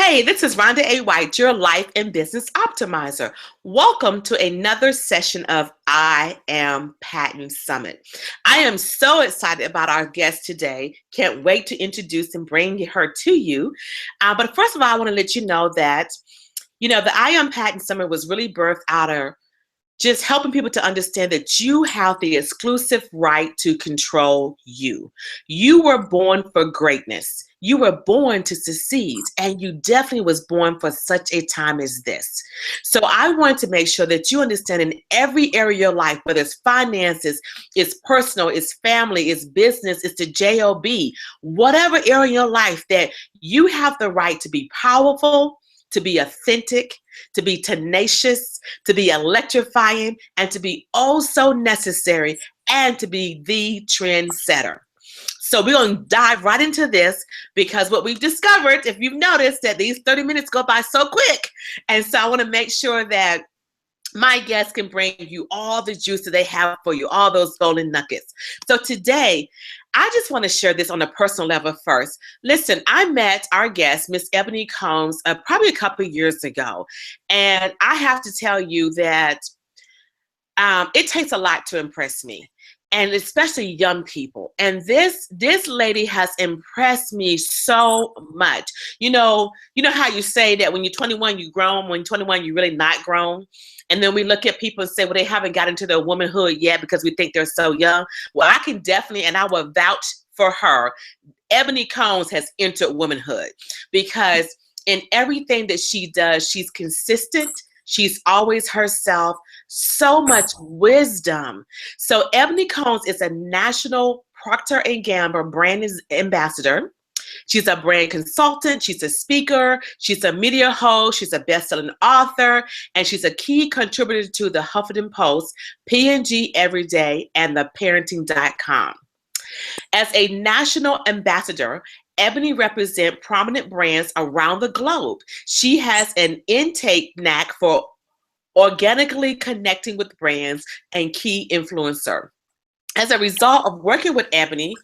Hey, this is Rhonda A. White, your life and business optimizer. Welcome to another session of I Am P.A.T.E.N.T Summit. I am so excited about our guest today. Can't wait to introduce and bring her to you. But first of all, I want to let you know that, the I Am P.A.T.E.N.T Summit was really birthed out of just helping people to understand that you have the exclusive right to control you. You were born for greatness. You were born to succeed, and you definitely was born for such a time as this. So I want to make sure that you understand in every area of your life, whether it's finances, it's personal, it's family, it's business, it's the job, whatever area in your life, that you have the right to be powerful, to be authentic, to be tenacious, to be electrifying, and to be oh so necessary, and to be the trendsetter. So we're going to dive right into this, because what we've discovered, if you've noticed, that these 30 minutes go by so quick. And so I want to make sure that my guests can bring you all the juice that they have for you, all those golden nuggets. So today, I just want to share this on a personal level first. Listen, I met our guest, Miss Ebony Combs, probably a couple of years ago. And I have to tell you that it takes a lot to impress me, and especially young people. And this lady has impressed me so much. You know how you say that when you're 21, you're grown. When you're 21, you're really not grown. And then we look at people and say, well, they haven't got into their womanhood yet because we think they're so young. Well, I can definitely, and I will vouch for her, Ebony Combs has entered womanhood, because in everything that she does, she's consistent. She's always herself, so much wisdom. So Ebony Combs is a national Procter & Gamble brand ambassador. She's a brand consultant. She's a speaker. She's a media host. She's a best-selling author. And she's a key contributor to the Huffington Post, P&G Everyday, and the Parenting.com. As a national ambassador, Ebony represents prominent brands around the globe. She has an intake knack for organically connecting with brands and key influencer. As a result of working with Ebony,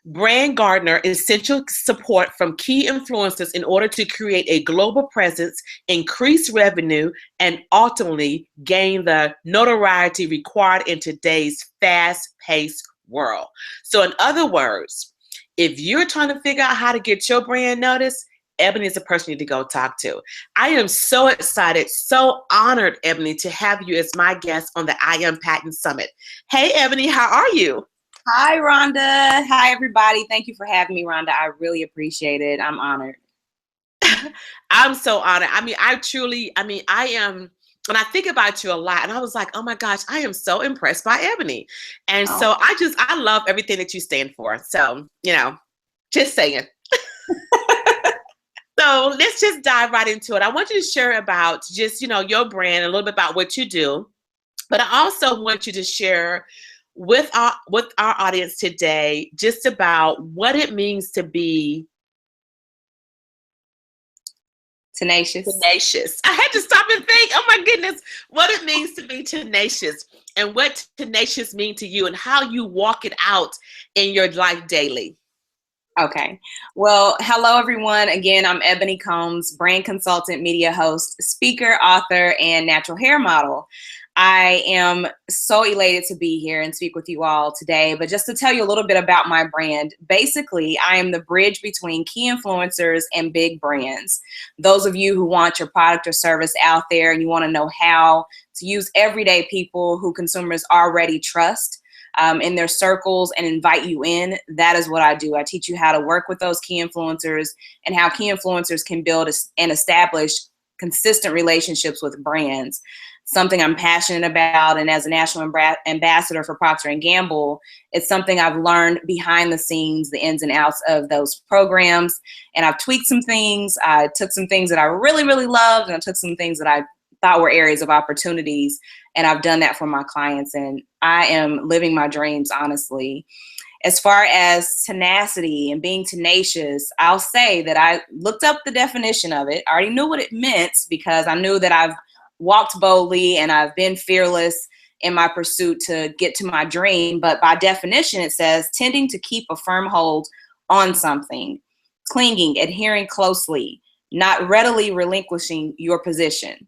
brand garner essential support from key influencers in order to create a global presence, increase revenue, and ultimately gain the notoriety required in today's fast-paced world. So in other words, if you're trying to figure out how to get your brand noticed, Ebony is the person you need to go talk to. I am so excited, so honored, Ebony, to have you as my guest on the I Am P.A.T.E.N.T Summit. Hey, Ebony, how are you? Hi, Rhonda. Hi, everybody. Thank you for having me, Rhonda. I really appreciate it. I'm honored. I'm so honored. I am. And I think about you a lot, and I was like, oh my gosh, I am so impressed by Ebony. And so I love everything that you stand for. So, just saying. So let's just dive right into it. I want you to share about just, your brand, a little bit about what you do. But I also want you to share with our audience today just about what it means to be tenacious. I had to stop and think, oh my goodness, what it means to be tenacious, and what tenacious mean to you, and how you walk it out in your life daily. Okay. Well, hello, everyone. Again, I'm Ebony Combs, brand consultant, media host, speaker, author, and natural hair model. I am so elated to be here and speak with you all today. But just to tell you a little bit about my brand, basically, I am the bridge between key influencers and big brands. Those of you who want your product or service out there and you want to know how to use everyday people who consumers already trust in their circles and invite you in, that is what I do. I teach you how to work with those key influencers and how key influencers can build and establish consistent relationships with brands. Something I'm passionate about, and as a national ambassador for Procter & Gamble, it's something I've learned behind the scenes, the ins and outs of those programs, and I've tweaked some things. I took some things that I really, really loved, and I took some things that I thought were areas of opportunities, and I've done that for my clients, and I am living my dreams, honestly. As far as tenacity and being tenacious, I'll say that I looked up the definition of it. I already knew what it meant, because I knew that I've walked boldly and I've been fearless in my pursuit to get to my dream. But by definition, it says tending to keep a firm hold on something, clinging, adhering closely, not readily relinquishing your position.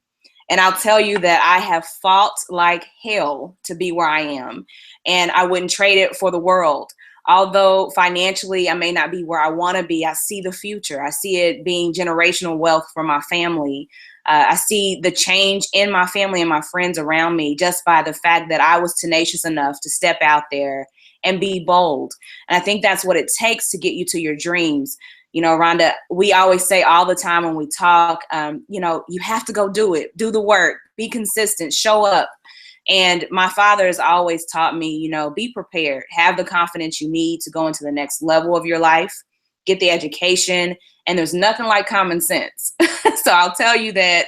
And I'll tell you that I have fought like hell to be where I am, and I wouldn't trade it for the world. Although financially I may not be where I want to be, I see the future. I see it being generational wealth for my family. I see the change in my family and my friends around me just by the fact that I was tenacious enough to step out there and be bold. And I think that's what it takes to get you to your dreams. You know, Rhonda, we always say all the time when we talk, you have to go do it, do the work, be consistent, show up. And my father has always taught me, be prepared, have the confidence you need to go into the next level of your life, get the education. And there's nothing like common sense. So I'll tell you that,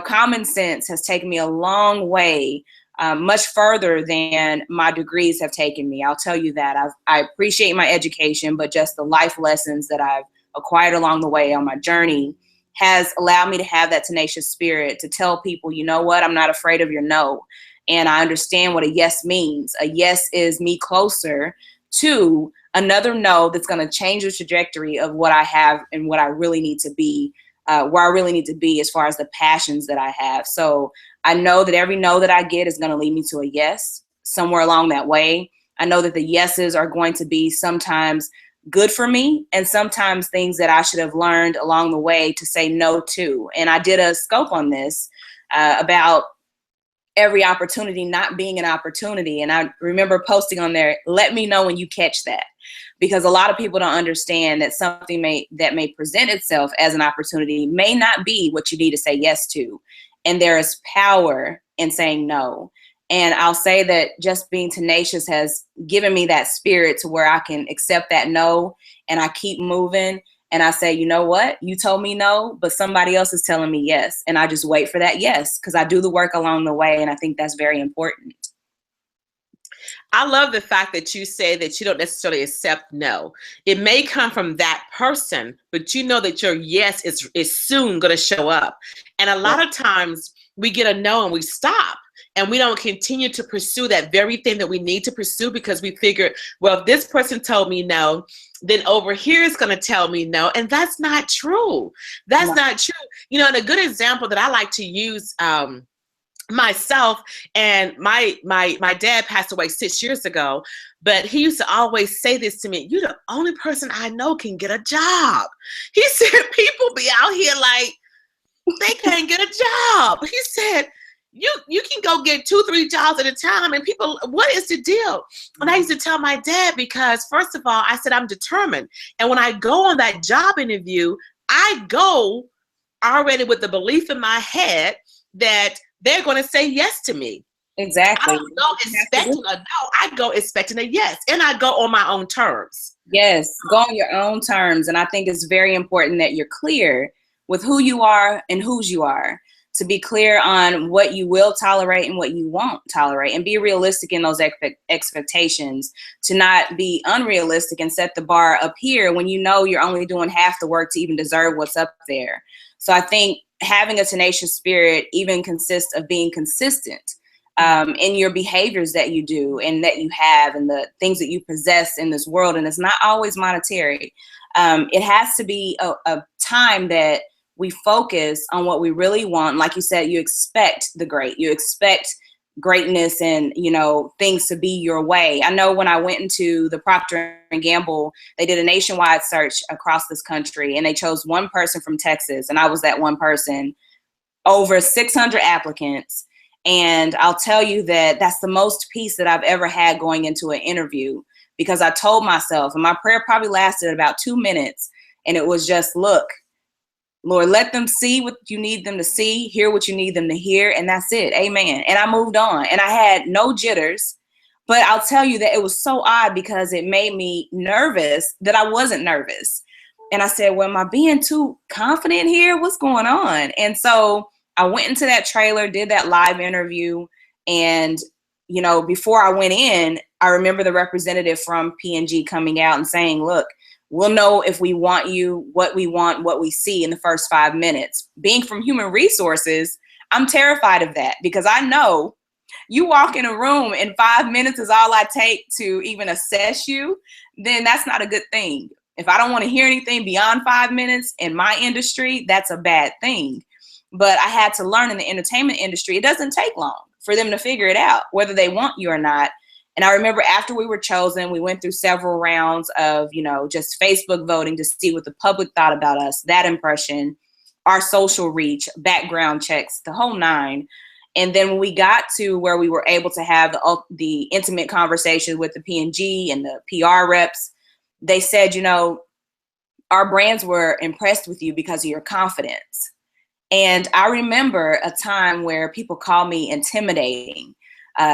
common sense has taken me a long way, much further than my degrees have taken me. I'll tell you that. I appreciate my education, but just the life lessons that I've acquired along the way on my journey has allowed me to have that tenacious spirit to tell people, you know what, I'm not afraid of your no. And I understand what a yes means. A yes is me closer to another no that's going to change the trajectory of what I have and what I really need to be, where I really need to be as far as the passions that I have. So I know that every no that I get is going to lead me to a yes somewhere along that way. I know that the yeses are going to be sometimes good for me and sometimes things that I should have learned along the way to say no to. And I did a scope on this about every opportunity not being an opportunity. And I remember posting on there, let me know when you catch that. Because a lot of people don't understand that something that may present itself as an opportunity may not be what you need to say yes to. And there is power in saying no. And I'll say that just being tenacious has given me that spirit to where I can accept that no, and I keep moving. And I say, you know what? You told me no, but somebody else is telling me yes. And I just wait for that yes, because I do the work along the way. And I think that's very important. I love the fact that you say that you don't necessarily accept no. It may come from that person, but you know that your yes is soon going to show up. And a lot of times we get a no and we stop. And we don't continue to pursue that very thing that we need to pursue because we figure, well, if this person told me no, then over here is going to tell me no. And that's not true. That's not true. And a good example that I like to use myself, and my dad passed away 6 years ago, but he used to always say this to me, you're the only person I know can get a job. He said, people be out here like they can't get a job. He said, you can go get 2-3 jobs at a time, and people, what is the deal? And I used to tell my dad, because first of all, I said, I'm determined. And when I go on that job interview, I go already with the belief in my head that they're going to say yes to me. Exactly. I don't go expecting a no. I go expecting a yes, and I go on my own terms. Yes, go on your own terms. And I think it's very important that you're clear with who you are and whose you are, to be clear on what you will tolerate and what you won't tolerate, and be realistic in those expectations, to not be unrealistic and set the bar up here when you know you're only doing half the work to even deserve what's up there. So I think having a tenacious spirit even consists of being consistent in your behaviors that you do and that you have and the things that you possess in this world. And it's not always monetary. It has to be a time that we focus on what we really want. Like you said, you expect the great, you expect greatness and, things to be your way. I know when I went into the Procter & Gamble, they did a nationwide search across this country, and they chose one person from Texas. And I was that one person, over 600 applicants. And I'll tell you that that's the most peace that I've ever had going into an interview, because I told myself, and my prayer probably lasted about 2 minutes, and it was just, look, Lord, let them see what you need them to see, hear what you need them to hear, and that's it. Amen. And I moved on, and I had no jitters. But I'll tell you that it was so odd, because it made me nervous that I wasn't nervous. And I said, well, am I being too confident here? What's going on? And so I went into that trailer, did that live interview. And, before I went in, I remember the representative from P&G coming out and saying, look, we'll know if we want you, what we see in the first 5 minutes. Being from human resources, I'm terrified of that, because I know you walk in a room and 5 minutes is all I take to even assess you, then that's not a good thing. If I don't want to hear anything beyond 5 minutes in my industry, that's a bad thing. But I had to learn in the entertainment industry, it doesn't take long for them to figure it out, whether they want you or not. And I remember after we were chosen, we went through several rounds of, just Facebook voting to see what the public thought about us, that impression, our social reach, background checks, the whole nine. And then when we got to where we were able to have the intimate conversation with the P&G and the PR reps, they said, our brands were impressed with you because of your confidence. And I remember a time where people called me intimidating.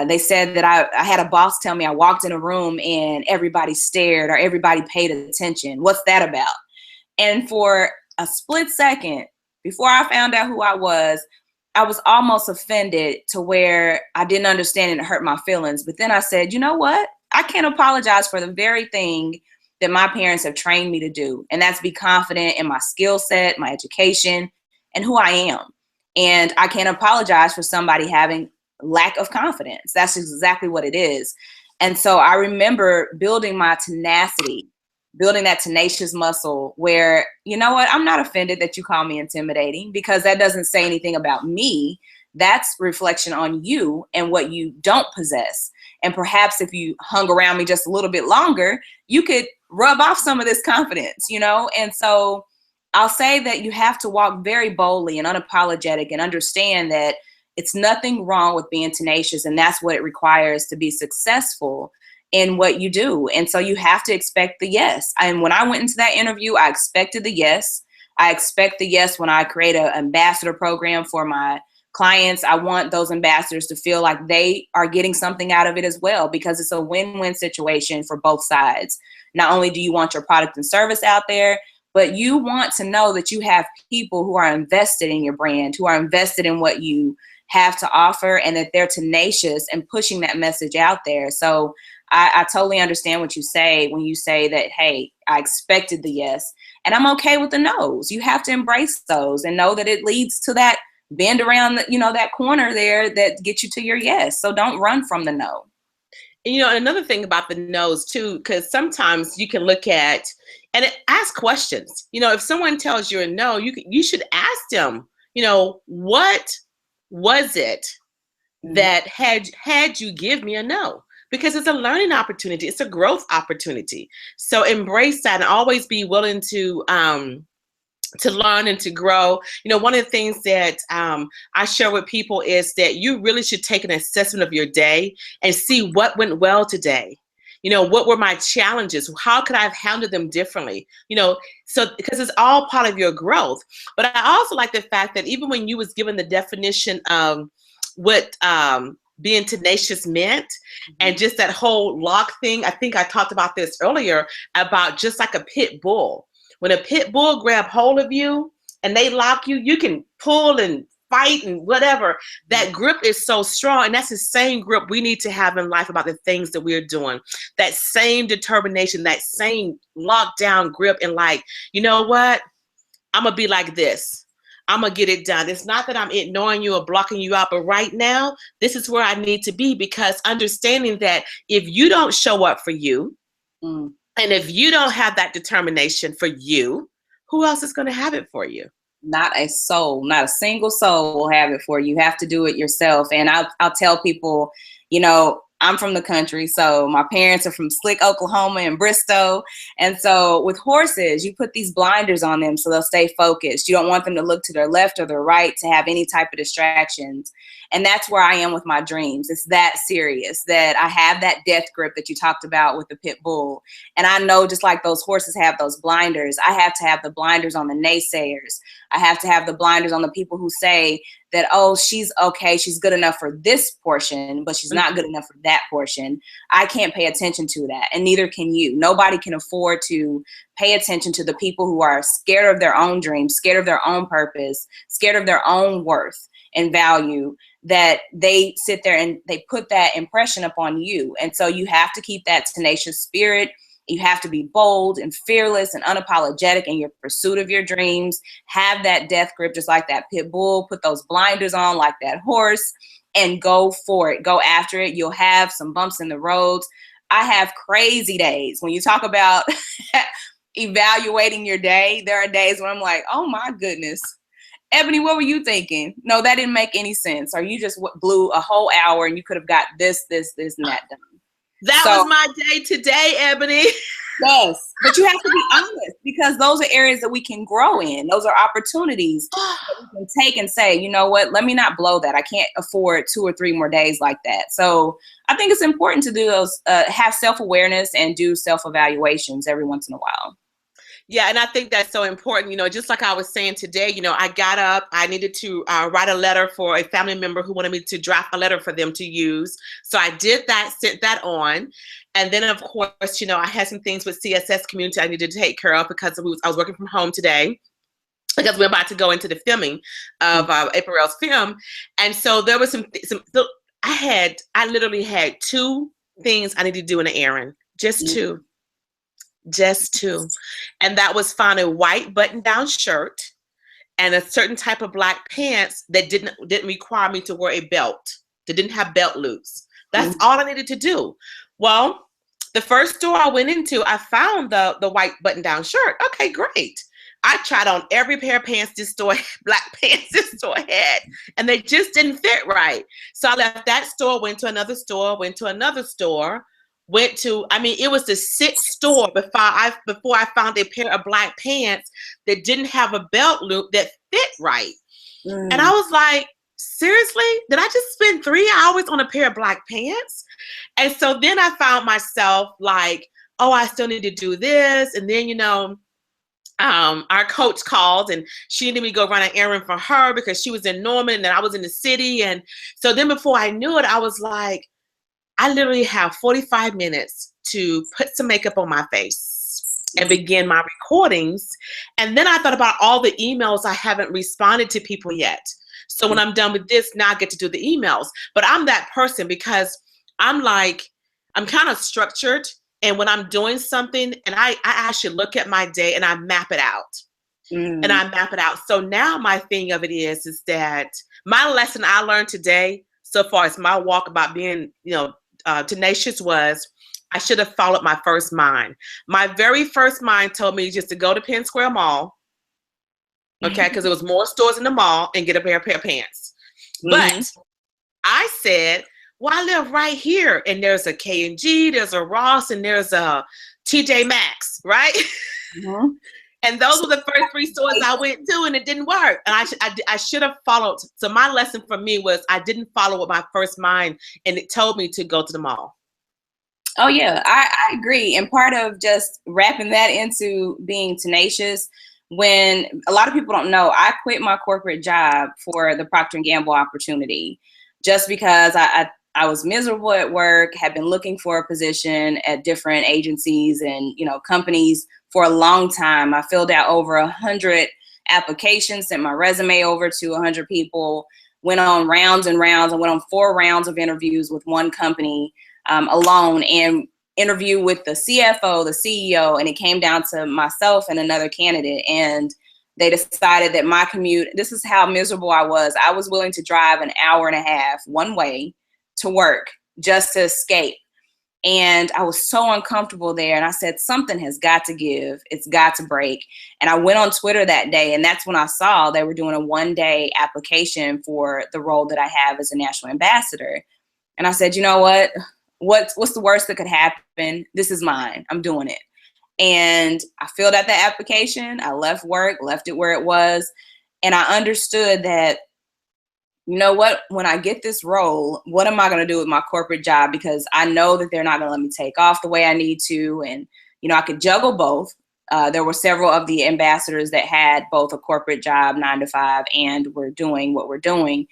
They said that I had a boss tell me I walked in a room and everybody stared or everybody paid attention. What's that about? And for a split second, before I found out who I was almost offended to where I didn't understand and it hurt my feelings. But then I said, you know what? I can't apologize for the very thing that my parents have trained me to do. And that's be confident in my skill set, my education, and who I am. And I can't apologize for somebody having lack of confidence. That's exactly what it is. And so I remember building my tenacity, building that tenacious muscle where, you know what, I'm not offended that you call me intimidating because that doesn't say anything about me. That's reflection on you and what you don't possess. And perhaps if you hung around me just a little bit longer, you could rub off some of this confidence, And so I'll say that you have to walk very boldly and unapologetic and understand that it's nothing wrong with being tenacious. And that's what it requires to be successful in what you do. And so you have to expect the yes. And when I went into that interview, I expected the yes. I expect the yes when I create an ambassador program for my clients. I want those ambassadors to feel like they are getting something out of it as well, because it's a win-win situation for both sides. Not only do you want your product and service out there, but you want to know that you have people who are invested in your brand, who are invested in what you have to offer, and that they're tenacious and pushing that message out there. So I totally understand what you say when you say that, hey, I expected the yes, and I'm okay with the no's. You have to embrace those and know that it leads to that bend around, that corner there that gets you to your yes. So don't run from the no. And, another thing about the no's too, because sometimes you can look at and ask questions. If someone tells you a no, you should ask them, what was it that had you give me a no? Because it's a learning opportunity. It's a growth opportunity. So embrace that and always be willing to learn and to grow. One of the things that I share with people is that you really should take an assessment of your day and see what went well today. What were my challenges? How could I have handled them differently? So because it's all part of your growth. But I also like the fact that even when you was given the definition of what being tenacious meant, and just that whole lock thing, I think I talked about this earlier about just like a pit bull. When a pit bull grab hold of you and they lock you, you can pull and fight and whatever. That grip is so strong. And that's the same grip we need to have in life about the things that we're doing. That same determination, that same lockdown grip, and like, you know what? I'm going to be like this. I'm going to get it done. It's not that I'm ignoring you or blocking you out, but right now, this is where I need to be, because understanding that if you don't show up for you, and if you don't have that determination for you, who else is going to have it for you? Not a soul, not a single soul will have it for you. You have to do it yourself. And I'll tell people, I'm from the country, so my parents are from Slick, Oklahoma and Bristow. And so with horses, you put these blinders on them so they'll stay focused. You don't want them to look to their left or their right to have any type of distractions. And that's where I am with my dreams. It's that serious that I have that death grip that you talked about with the pit bull. And I know just like those horses have those blinders, I have to have the blinders on the naysayers. I have to have the blinders on the people who say that, oh, she's okay, she's good enough for this portion, but she's not good enough for that portion. I can't pay attention to that, and neither can you. Nobody can afford to pay attention to the people who are scared of their own dreams, scared of their own purpose, scared of their own worth and value, that they sit there and they put that impression upon you. And so you have to keep that tenacious spirit. You have to be bold and fearless and unapologetic in your pursuit of your dreams. Have that death grip, just like that pit bull. Put those blinders on like that horse and go for it. Go after it. You'll have some bumps in the roads. I have crazy days. When you talk about evaluating your day, there are days when I'm like, oh my goodness, Ebony, what were you thinking? No, that didn't make any sense. Or you just blew a whole hour and you could have got this, and that done. That So, was my day today, Ebony. yes, but you have to be honest, because those are areas that we can grow in. Those are opportunities that we can take and say, you know what, let me not blow that. I can't afford 2 or 3 more days like that. So I think it's important to do those, have self-awareness and do self-evaluations every once in a while. Yeah, and I think that's so important. Just like I was saying today, I got up, I needed to write a letter for a family member who wanted me to draft a letter for them to use. So I did that, sent that on. And then, of course, I had some things with CSS community I needed to take care of because I was working from home today because we're about to go into the filming of April's film. And so there was I literally had 2 things I needed to do in an errand, just 2. Just 2. And that was find a white button-down shirt and a certain type of black pants that didn't require me to wear a belt. That didn't have belt loops. That's all I needed to do. Well, the first store I went into, I found the white button-down shirt. Okay, great. I tried on every pair of pants black pants this store had, and they just didn't fit right. So I left that store, went to another store, went to another store. It was the 6th store before I found a pair of black pants that didn't have a belt loop that fit right. And I was like, seriously? Did I just spend 3 hours on a pair of black pants? And so then I found myself like, oh, I still need to do this. And then, our coach called and she needed me to go run an errand for her because she was in Norman and I was in the city. And so then before I knew it, I was like, I literally have 45 minutes to put some makeup on my face and begin my recordings. And then I thought about all the emails I haven't responded to people yet. So when I'm done with this, now I get to do the emails. But I'm that person because I'm kind of structured. And when I'm doing something, and I actually look at my day and I map it out. And I map it out. So now my thing of it is that my lesson I learned today, so far as my walk about being, tenacious, was I should have followed my first mind. My very first mind told me just to go to Penn Square Mall, okay, because there was more stores in the mall, and get a pair of pants. But I said, well, I live right here, and there's a K&G, there's a Ross, and there's a TJ Maxx, right? And those were the first 3 stores I went to, and it didn't work. And I should have followed. So my lesson for me was I didn't follow with my first mind, and it told me to go to the mall. Oh, yeah, I agree. And part of just wrapping that into being tenacious, when a lot of people don't know, I quit my corporate job for the Procter & Gamble opportunity just because I was miserable at work, had been looking for a position at different agencies and, companies for a long time. I filled out over 100 applications, sent my resume over to 100 people, went on rounds and rounds. I went on 4 rounds of interviews with one company alone, and interview with the CFO, the CEO, and it came down to myself and another candidate. And they decided that my commute, this is how miserable I was. I was willing to drive an hour and a half one way to work just to escape. And I was so uncomfortable there. And I said, something has got to give. It's got to break. And I went on Twitter that day. And that's when I saw they were doing a 1-day application for the role that I have as a national ambassador. And I said, you know what? What's the worst that could happen? This is mine. I'm doing it. And I filled out that application. I left work, left it where it was. And I understood that, you know what, when I get this role, what am I going to do with my corporate job? Because I know that they're not going to let me take off the way I need to. And, I could juggle both. There were several of the ambassadors that had both a corporate job, 9 to 5, and were doing what we're doing.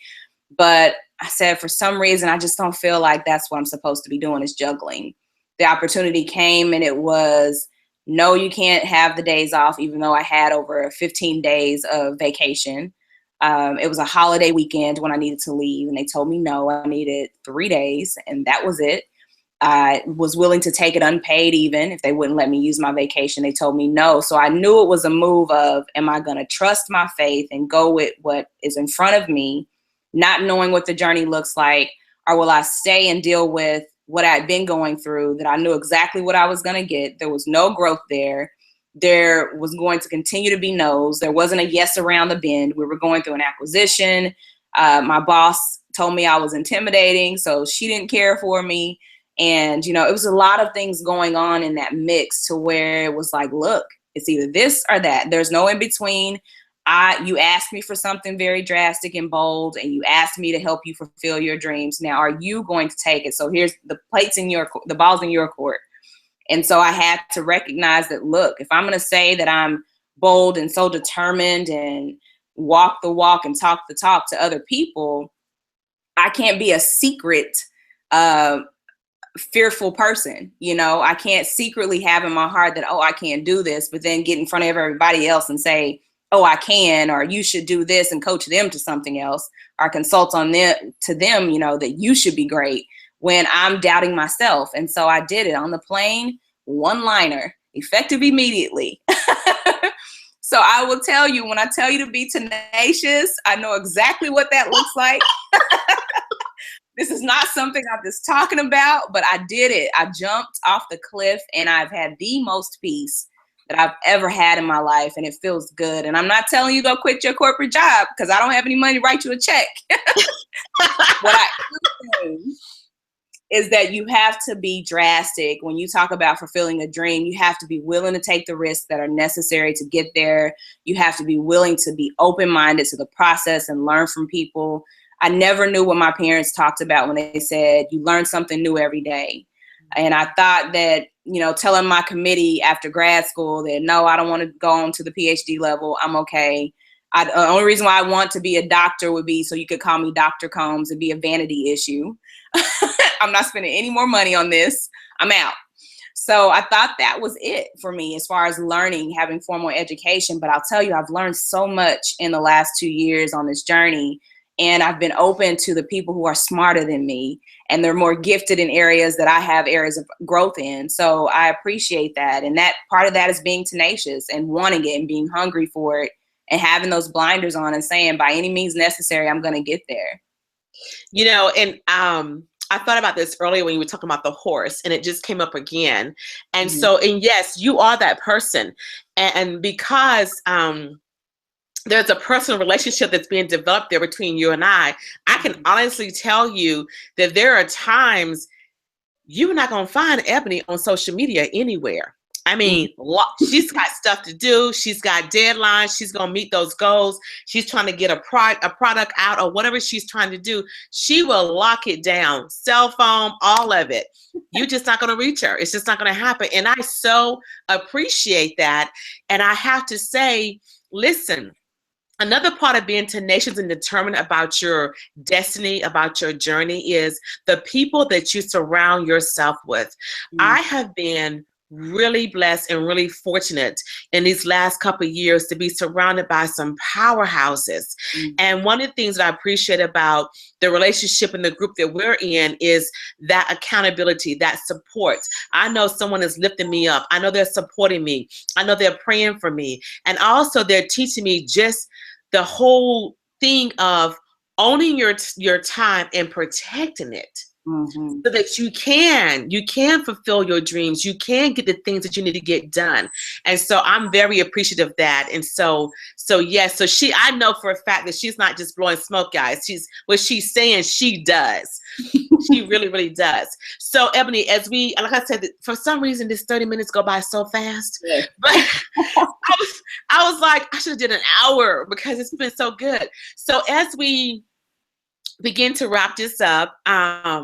But I said, for some reason, I just don't feel like that's what I'm supposed to be doing, is juggling. The opportunity came and it was, no, you can't have the days off, even though I had over 15 days of vacation. It was a holiday weekend when I needed to leave, and they told me no, I needed 3 days, and that was it. I was willing to take it unpaid even if they wouldn't let me use my vacation. They told me no. So I knew it was a move of, am I going to trust my faith and go with what is in front of me, not knowing what the journey looks like, or will I stay and deal with what I'd been going through, that I knew exactly what I was going to get. There was no growth there. there was going to continue to be no's. There wasn't a yes around the bend. We were going through an acquisition. My boss told me I was intimidating, so she didn't care for me. And, you know, it was a lot of things going on in that mix to where it was like, look, it's either this or that. There's no in between. You asked me for something very drastic and bold, and you asked me to help you fulfill your dreams. Now, are you going to take it? So here's the the ball's in your court. And so I had to recognize that, look, if I'm going to say that I'm bold and so determined and walk the walk and talk the talk to other people, I can't be a secret, fearful person. You know, I can't secretly have in my heart that, oh, I can't do this, but then get in front of everybody else and say, oh, I can, or you should do this and coach them to something else, or consult on them to them, you know, that you should be great, when I'm doubting myself. And so I did it on the plane, one-liner, effective immediately. So I will tell you, when I tell you to be tenacious, I know exactly what that looks like. This is not something I'm just talking about, but I did it. I jumped off the cliff, and I've had the most peace that I've ever had in my life, and it feels good. And I'm not telling you go quit your corporate job, because I don't have any money to write you a check. What I am saying is that you have to be drastic. When you talk about fulfilling a dream, you have to be willing to take the risks that are necessary to get there. You have to be willing to be open-minded to the process and learn from people. I never knew what my parents talked about when they said, you learn something new every day. And I thought that, you know, telling my committee after grad school that, no, I don't want to go on to the PhD level, I'm okay. The only reason why I want to be a doctor would be so you could call me Dr. Combs. It'd be a vanity issue. I'm not spending any more money on this. I'm out. So I thought that was it for me as far as learning, having formal education. But I'll tell you, I've learned so much in the last 2 years on this journey. And I've been open to the people who are smarter than me, and they're more gifted in areas that I have areas of growth in. So I appreciate that. And that part of that is being tenacious and wanting it and being hungry for it and having those blinders on and saying, by any means necessary, I'm going to get there. You know, and I thought about this earlier when you were talking about the horse, and it just came up again. And so, and yes, you are that person. And because there's a personal relationship that's being developed there between you and I can honestly tell you that there are times you're not going to find Ebony on social media anywhere. I mean, she's got stuff to do. She's got deadlines. She's going to meet those goals. She's trying to get a product out, or whatever she's trying to do. She will lock it down, cell phone, all of it. You're just not going to reach her. It's just not going to happen. And I so appreciate that. And I have to say, listen, another part of being tenacious and determined about your destiny, about your journey, is the people that you surround yourself with. I have been really blessed and really fortunate in these last couple of years to be surrounded by some powerhouses. And one of the things that I appreciate about the relationship and the group that we're in is that accountability, that support. I know someone is lifting me up. I know they're supporting me. I know they're praying for me. And also they're teaching me just the whole thing of owning your time and protecting it. So that you can fulfill your dreams, you can get the things that you need to get done. And so I'm very appreciative of that. And so yes, I know for a fact that she's not just blowing smoke, guys. What she's saying, she does. She really, really does. So Ebony, as like I said, for some reason this 30 minutes go by so fast. Yeah. But I was like, I should have did an hour because it's been so good. So as we begin to wrap this up, I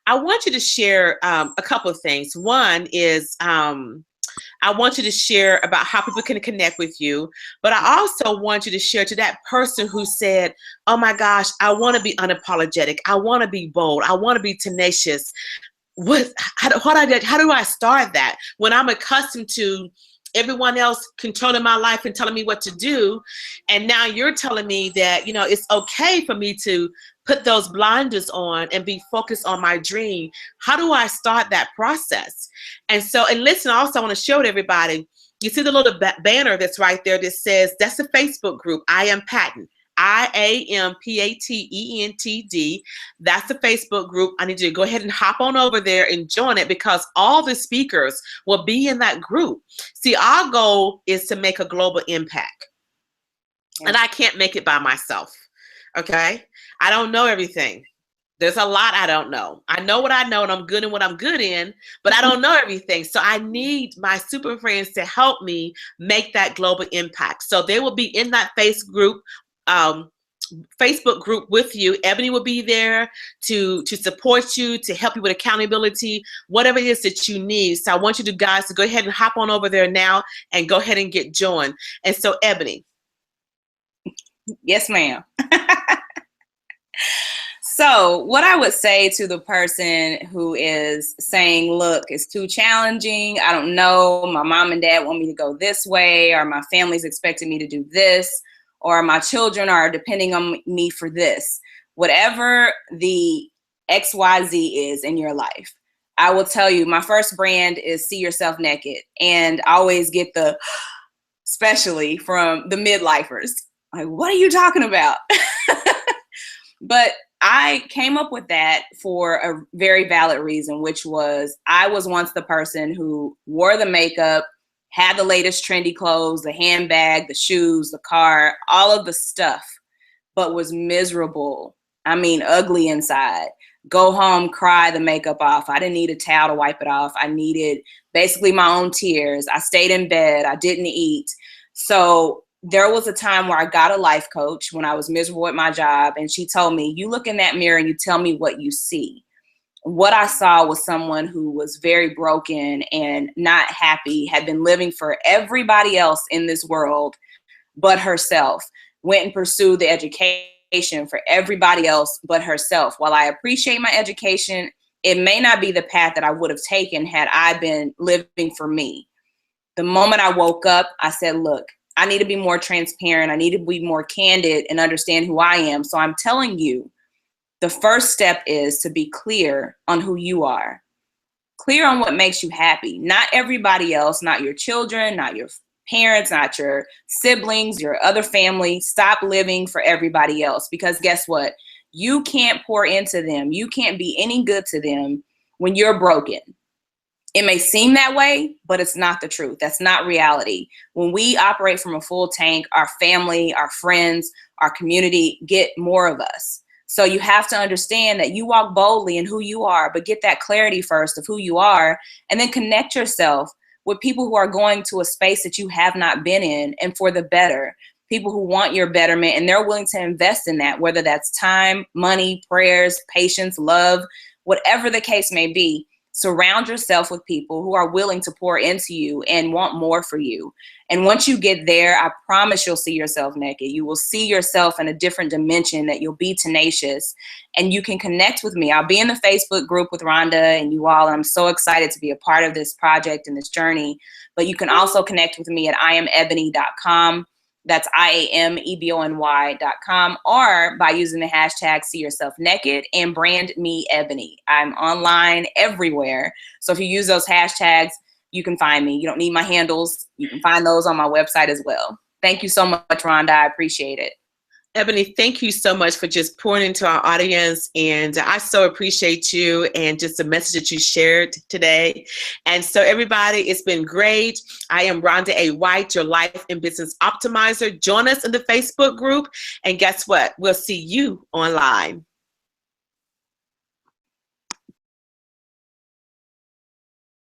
want you to share a couple of things. One is I want you to share about how people can connect with you, but I also want you to share to that person who said, oh my gosh, I want to be unapologetic. I want to be bold. I want to be tenacious. How do I start that when I'm accustomed to everyone else controlling my life and telling me what to do? And now you're telling me that, it's okay for me to put those blinders on and be focused on my dream. How do I start that process? And listen, I also want to show everybody, you see the little banner that's right there that says, that's a Facebook group, I Am P.A.T.E.N.T. IAMPATENTD. That's the Facebook group. I need you to go ahead and hop on over there and join it because all the speakers will be in that group. See, our goal is to make a global impact. Yeah. And I can't make it by myself. Okay? I don't know everything. There's a lot I don't know. I know what I know and I'm good in what I'm good in, but I don't know everything. So I need my super friends to help me make that global impact. So they will be in that Facebook group with you. Ebony will be there to support you, to help you with accountability, whatever it is that you need. So I want you guys to go ahead and hop on over there now and go ahead and get joined. And so, Ebony. Yes, ma'am. So what I would say to the person who is saying, look, it's too challenging. I don't know. My mom and dad want me to go this way, or my family's expecting me to do this, or my children are depending on me for this. Whatever the XYZ is in your life, I will tell you, my first brand is See Yourself Naked. And I always get the, especially from the midlifers, like, what are you talking about? But I came up with that for a very valid reason, which was I was once the person who wore the makeup, had the latest trendy clothes, the handbag, the shoes, the car, all of the stuff, but was miserable. I mean, ugly inside. Go home, cry the makeup off. I didn't need a towel to wipe it off. I needed basically my own tears. I stayed in bed. I didn't eat. So there was a time where I got a life coach when I was miserable at my job, and she told me, you look in that mirror and you tell me what you see. What I saw was someone who was very broken and not happy, had been living for everybody else in this world but herself, went and pursued the education for everybody else but herself. While I appreciate my education, it may not be the path that I would have taken had I been living for me. The moment I woke up, I said, look, I need to be more transparent. I need to be more candid and understand who I am. So I'm telling you, the first step is to be clear on who you are. Clear on what makes you happy. Not everybody else, not your children, not your parents, not your siblings, your other family. Stop living for everybody else, because guess what? You can't pour into them. You can't be any good to them when you're broken. It may seem that way, but it's not the truth. That's not reality. When we operate from a full tank, our family, our friends, our community get more of us. So you have to understand that you walk boldly in who you are, but get that clarity first of who you are, and then connect yourself with people who are going to a space that you have not been in, and for the better. People who want your betterment, and they're willing to invest in that, whether that's time, money, prayers, patience, love, whatever the case may be. Surround yourself with people who are willing to pour into you and want more for you. And once you get there, I promise you'll see yourself naked. You will see yourself in a different dimension, that you'll be tenacious, and you can connect with me. I'll be in the Facebook group with Rhonda and you all. And I'm so excited to be a part of this project and this journey. But you can also connect with me at IamEbony.com. That's IAMEBONY.com, or by using the hashtag See Yourself Naked and brand me Ebony. I'm online everywhere. So if you use those hashtags, you can find me. You don't need my handles. You can find those on my website as well. Thank you so much, Rhonda. I appreciate it. Ebony, thank you so much for just pouring into our audience, and I so appreciate you and just the message that you shared today. And so everybody, it's been great. I am Rhonda A. White, your life and business optimizer. Join us in the Facebook group, and guess what? We'll see you online.